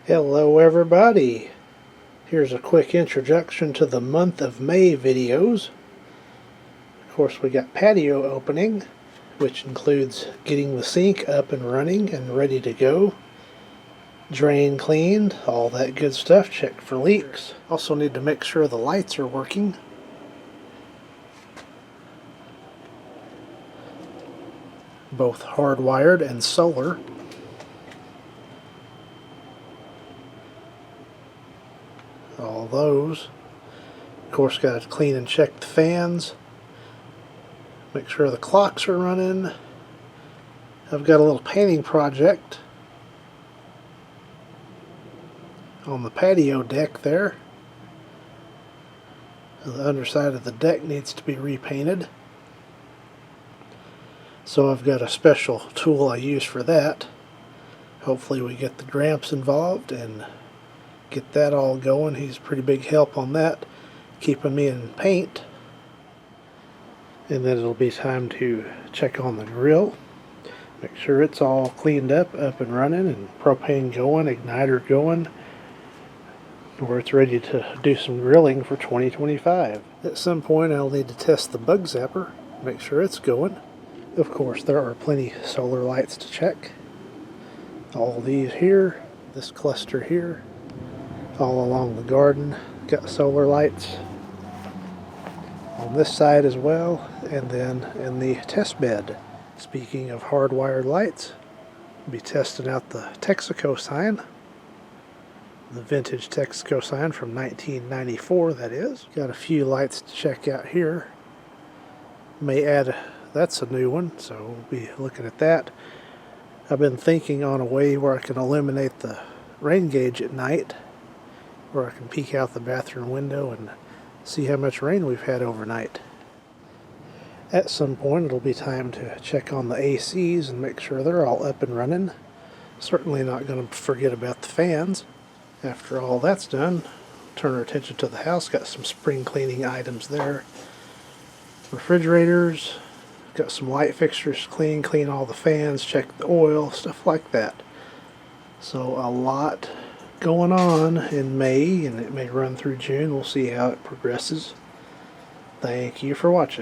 Hello everybody! Here's a quick introduction to the month of May videos. Of course we got patio opening, which includes getting the sink up and running and ready to go. Drain cleaned, all that good stuff, checked for leaks. Also need to make sure the lights are working. Both hardwired and solar. All those. Of course, got to clean and check the fans. Make sure the clocks are running. I've got a little painting project on the patio deck there. The underside of the deck needs to be repainted. So I've got a special tool I use for that. Hopefully we get the Gramps involved and get that all going. He's a pretty big help on that, keeping me in paint. And then it'll be time to check on the grill. Make sure it's all cleaned up and running, and propane going, igniter going, where it's ready to do some grilling for 2025. At some point I'll need to test the bug zapper, make sure it's going. Of course there are plenty solar lights to check. All these here, this cluster here, all along the garden, got solar lights. On this side as well, and then in the test bed. Speaking of hardwired lights, I'll be testing out the Texaco sign. The vintage Texaco sign from 1994, that is. Got a few lights to check out here. May add, that's a new one, so we'll be looking at that. I've been thinking on a way where I can illuminate the rain gauge at night, where I can peek out the bathroom window and see how much rain we've had overnight. At some point it'll be time to check on the ACs and make sure they're all up and running. Certainly not going to forget about the fans. After all that's done, turn our attention to the house. Got some spring cleaning items there. Refrigerators, got some light fixtures clean all the fans, check the oil, stuff like that. So a lot going on in May, and it may run through June. We'll see how it progresses. Thank you for watching.